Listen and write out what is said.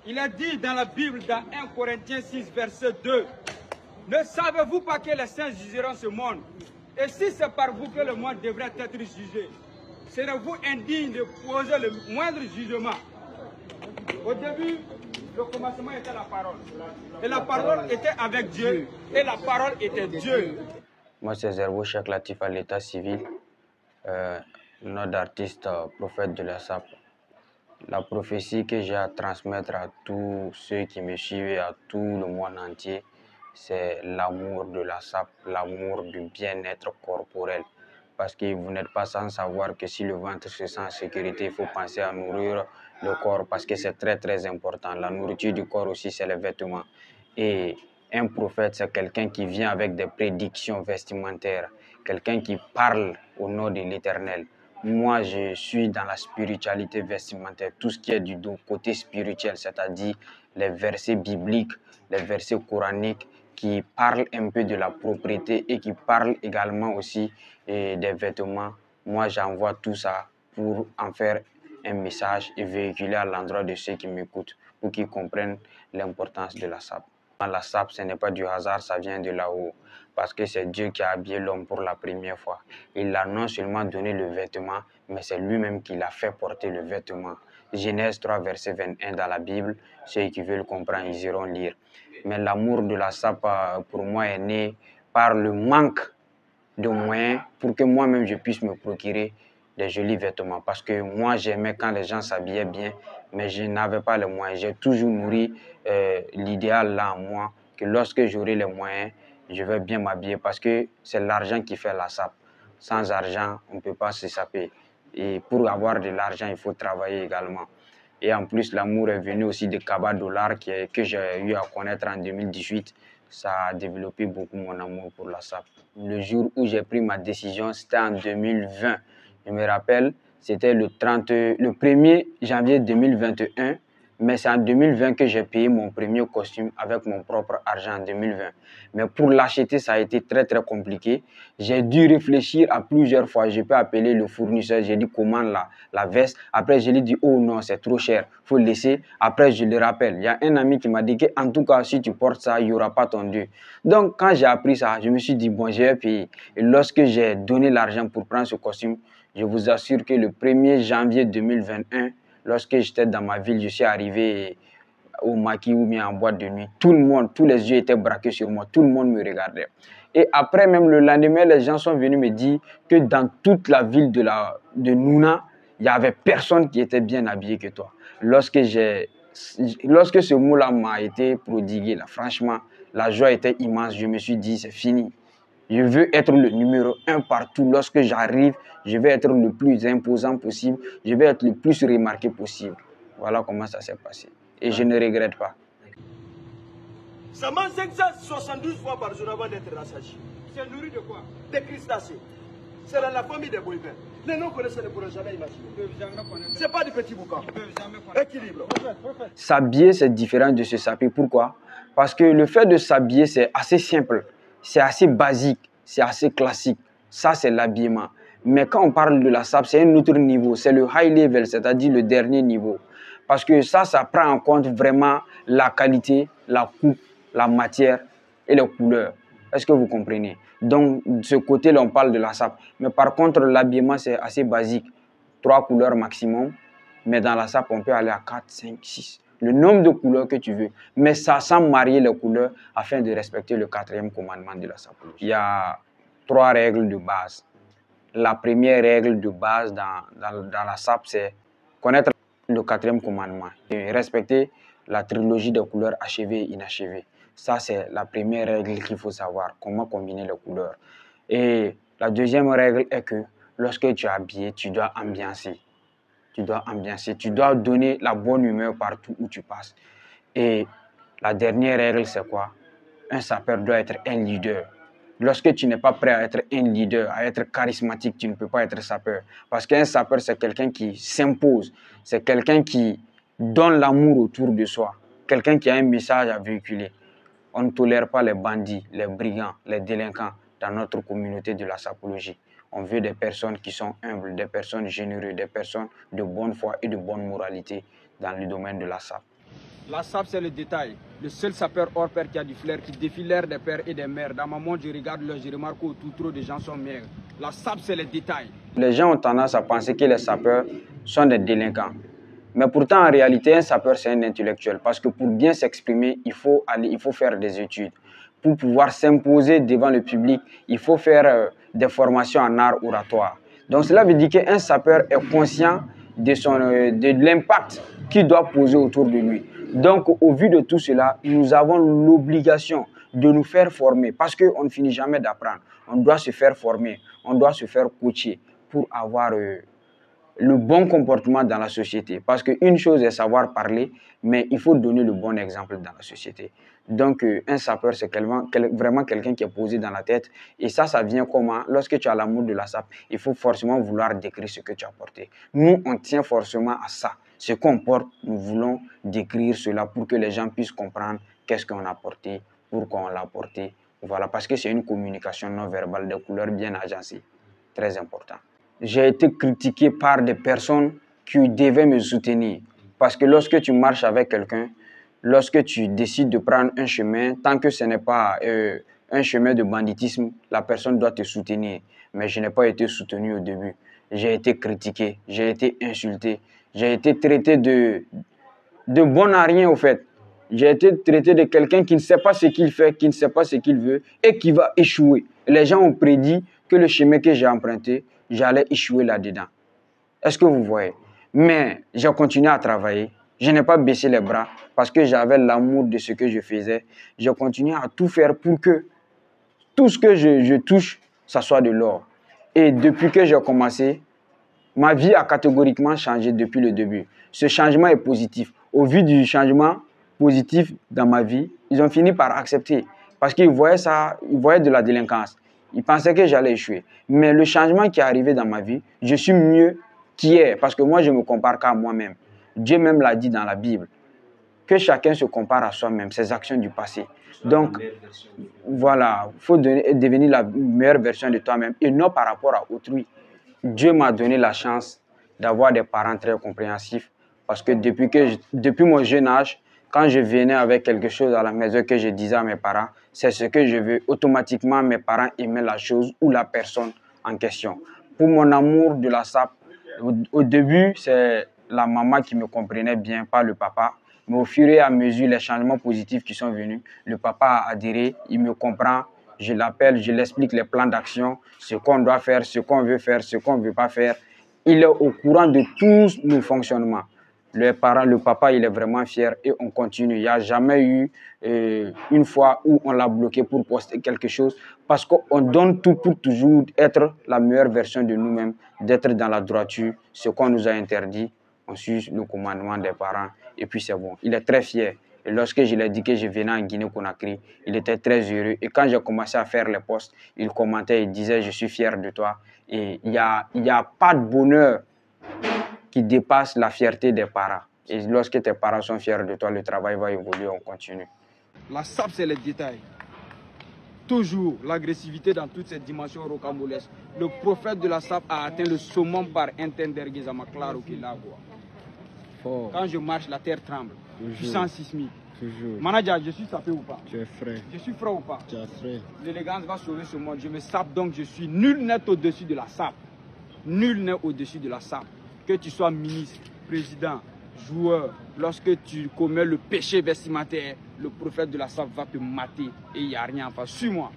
Il a dit dans la Bible, dans 1 Corinthiens 6, verset 2, « Ne savez-vous pas que les saints jugeront ce monde? Et si c'est par vous que le monde devrait être jugé, serez-vous indigne de poser le moindre jugement? » Au début, le commencement était la parole. Et la parole était avec Dieu. Et la parole était Dieu. Moi, c'est Zerbo Cheikh Latif à l'état civil, nom d'artiste, prophète de la SAP. La prophétie que j'ai à transmettre à tous ceux qui me suivent et à tout le monde entier, c'est l'amour de la SAP, l'amour du bien-être corporel. Parce que vous n'êtes pas sans savoir que si le ventre se sent en sécurité, il faut penser à nourrir le corps parce que c'est très très important. La nourriture du corps aussi, c'est les vêtements. Et un prophète, c'est quelqu'un qui vient avec des prédictions vestimentaires, quelqu'un qui parle au nom de l'Éternel. Moi, je suis dans la spiritualité vestimentaire, tout ce qui est du côté spirituel, c'est-à-dire les versets bibliques, les versets coraniques qui parlent un peu de la propriété et qui parlent également aussi des vêtements. Moi, j'envoie tout ça pour en faire un message et véhiculer à l'endroit de ceux qui m'écoutent pour qu'ils comprennent l'importance de la SAP. La SAP, ce n'est pas du hasard, ça vient de là-haut. Parce que c'est Dieu qui a habillé l'homme pour la première fois. Il a non seulement donné le vêtement, mais c'est lui-même qui l'a fait porter le vêtement. Genèse 3, verset 21 dans la Bible, ceux qui veulent comprendre, ils iront lire. Mais l'amour de la SAP, pour moi, est né par le manque de moyens pour que moi-même je puisse me procurer des jolis vêtements. Parce que moi, j'aimais quand les gens s'habillaient bien, mais je n'avais pas les moyens. J'ai toujours nourri l'idéal là en moi, que lorsque j'aurai les moyens, je vais bien m'habiller parce que c'est l'argent qui fait la sape. Sans argent, on ne peut pas se saper. Et pour avoir de l'argent, il faut travailler également. Et en plus, l'amour est venu aussi de Kaba Dollar que j'ai eu à connaître en 2018. Ça a développé beaucoup mon amour pour la SAP. Le jour où j'ai pris ma décision, c'était en 2020. Je me rappelle, c'était le 1er janvier 2021. Mais c'est en 2020 que j'ai payé mon premier costume avec mon propre argent en 2020. Mais pour l'acheter, ça a été très très compliqué. J'ai dû réfléchir à plusieurs fois. Je peux appeler le fournisseur, j'ai dit comment la veste. Après, je lui ai dit, oh non, c'est trop cher, il faut laisser. Après, je le rappelle. Il y a un ami qui m'a dit qu'en tout cas, si tu portes ça, il n'y aura pas ton dû. Donc, quand j'ai appris ça, je me suis dit, bon, je vais payer. Et lorsque j'ai donné l'argent pour prendre ce costume, je vous assure que le 1er janvier 2021, lorsque j'étais dans ma ville, je suis arrivé au maquis ou bien en boîte de nuit. Tout le monde, tous les yeux étaient braqués sur moi. Tout le monde me regardait. Et après, même le lendemain, les gens sont venus me dire que dans toute la ville de Nouna, il n'y avait personne qui était bien habillé que toi. Lorsque ce mot-là m'a été prodigué, là, franchement, la joie était immense. Je me suis dit, c'est fini. Je veux être le numéro 1 partout. Lorsque j'arrive, je vais être le plus imposant possible. Je vais être le plus remarqué possible. Voilà comment ça s'est passé. Et je ne regrette pas. Ça mange 572 fois par jour avant d'être rassasié. C'est nourri de quoi? Des crustacés. C'est dans la famille des boyvins. Les non-connaisseurs ne pourront jamais imaginer. Ce n'est pas du petit boucan. Équilibre. S'habiller, c'est différent de se saper. Pourquoi? Parce que le fait de s'habiller, c'est assez simple. C'est assez basique, c'est assez classique. Ça, c'est l'habillement. Mais quand on parle de la SAP, c'est un autre niveau. C'est le high level, c'est-à-dire le dernier niveau. Parce que ça prend en compte vraiment la qualité, la coupe, la matière et les couleurs. Est-ce que vous comprenez? Donc, de ce côté-là, on parle de la SAP. Mais par contre, l'habillement, c'est assez basique. 3 couleurs maximum. Mais dans la SAP, on peut aller à 4, 5, 6. Le nombre de couleurs que tu veux, mais ça sans marier les couleurs afin de respecter le 4e commandement de la sapologie. Il y a 3 règles de base. La première règle de base dans la SAP, c'est connaître le 4e commandement et respecter la trilogie des couleurs achevées et inachevées. Ça, c'est la première règle qu'il faut savoir, comment combiner les couleurs. Et la deuxième règle est que lorsque tu es habillé, tu dois ambiancer. Tu dois donner la bonne humeur partout où tu passes. Et la dernière règle, c'est quoi? Un sapeur doit être un leader. Lorsque tu n'es pas prêt à être un leader, à être charismatique, tu ne peux pas être sapeur. Parce qu'un sapeur, c'est quelqu'un qui s'impose. C'est quelqu'un qui donne l'amour autour de soi. Quelqu'un qui a un message à véhiculer. On ne tolère pas les bandits, les brigands, les délinquants dans notre communauté de la sapologie. On veut des personnes qui sont humbles, des personnes généreuses, des personnes de bonne foi et de bonne moralité dans le domaine de la SAP. La SAP, c'est le détail. Le seul sapeur hors pair qui a du flair, qui défie l'air des pères et des mères. Dans ma monde, je regarde là, je remarque où tout trop de gens sont maigres. La SAP, c'est le détail. Les gens ont tendance à penser que les sapeurs sont des délinquants. Mais pourtant, en réalité, un sapeur, c'est un intellectuel. Parce que pour bien s'exprimer, il faut faire des études. Pour pouvoir s'imposer devant le public, il faut faire des formations en art oratoire. Donc cela veut dire qu'un sapeur est conscient de l'impact qu'il doit poser autour de lui. Donc au vu de tout cela, nous avons l'obligation de nous faire former parce qu'on ne finit jamais d'apprendre. On doit se faire former, on doit se faire coacher pour avoir le bon comportement dans la société. Parce qu'une chose est savoir parler, mais il faut donner le bon exemple dans la société. Donc, un sapeur, c'est vraiment quelqu'un qui est posé dans la tête. Et ça vient comment? Lorsque tu as l'amour de la SAP, il faut forcément vouloir décrire ce que tu as porté. Nous, on tient forcément à ça. Ce qu'on porte, nous voulons décrire cela pour que les gens puissent comprendre qu'est-ce qu'on a porté, pourquoi on l'a porté. Voilà, parce que c'est une communication non verbale de couleurs bien agencée. Très important. J'ai été critiqué par des personnes qui devaient me soutenir. Parce que lorsque tu marches avec quelqu'un, lorsque tu décides de prendre un chemin, tant que ce n'est pas un chemin de banditisme, la personne doit te soutenir. Mais je n'ai pas été soutenu au début. J'ai été critiqué, j'ai été insulté, j'ai été traité de bon à rien au fait. J'ai été traité de quelqu'un qui ne sait pas ce qu'il fait, qui ne sait pas ce qu'il veut et qui va échouer. Les gens ont prédit que le chemin que j'ai emprunté, j'allais échouer là-dedans. Est-ce que vous voyez? Mais j'ai continué à travailler. Je n'ai pas baissé les bras parce que j'avais l'amour de ce que je faisais. J'ai continué à tout faire pour que tout ce que je touche, ça soit de l'or. Et depuis que j'ai commencé, ma vie a catégoriquement changé depuis le début. Ce changement est positif. Au vu du changement positif dans ma vie, ils ont fini par accepter. Parce qu'ils voyaient ça, ils voyaient de la délinquance. Ils pensaient que j'allais échouer. Mais le changement qui est arrivé dans ma vie, je suis mieux qu'hier. Parce que moi, je me compare qu'à moi-même. Dieu même l'a dit dans la Bible. Que chacun se compare à soi-même, ses actions du passé. Donc, voilà, il faut devenir la meilleure version de toi-même et non par rapport à autrui. Dieu m'a donné la chance d'avoir des parents très compréhensifs. Parce que depuis mon jeune âge, quand je venais avec quelque chose à la maison que je disais à mes parents, c'est ce que je veux. Automatiquement, mes parents aimaient la chose ou la personne en question. Pour mon amour de la SAP, au début, c'est la maman qui me comprenait bien, pas le papa. Mais au fur et à mesure, les changements positifs qui sont venus, le papa a adhéré, il me comprend. Je l'appelle, je l'explique les plans d'action, ce qu'on doit faire, ce qu'on veut faire, ce qu'on ne veut pas faire. Il est au courant de tous nos fonctionnements. Le papa, il est vraiment fier et on continue. Il n'y a jamais eu une fois où on l'a bloqué pour poster quelque chose parce qu'on donne tout pour toujours être la meilleure version de nous-mêmes, d'être dans la droiture, ce qu'on nous a interdit. On suit le commandement des parents et puis c'est bon. Il est très fier. Et lorsque je lui ai dit que je venais en Guinée-Conakry, il était très heureux. Et quand j'ai commencé à faire les posts, il commentait, il disait « Je suis fier de toi ». Et il n'y a pas de bonheur qui dépasse la fierté des parents. Et lorsque tes parents sont fiers de toi, le travail va évoluer, on continue. La SAP, c'est les détails. Toujours l'agressivité dans toutes ces dimensions rocambolesques. Le prophète de la SAP a atteint le summum par Intenderguizama Claro Kilagua. Quand je marche, la terre tremble. Puissance sismique. Toujours. Manager, je suis sapé ou pas? Tu es frais. Je suis frais ou pas? Tu es frais. L'élégance va sauver ce monde. Je me sape donc je suis nul net au-dessus de la SAP. Nul n'est au-dessus de la SAP. Que tu sois ministre, président, joueur, lorsque tu commets le péché vestimentaire, le prophète de la SAP va te mater et il n'y a rien à faire. Suis-moi.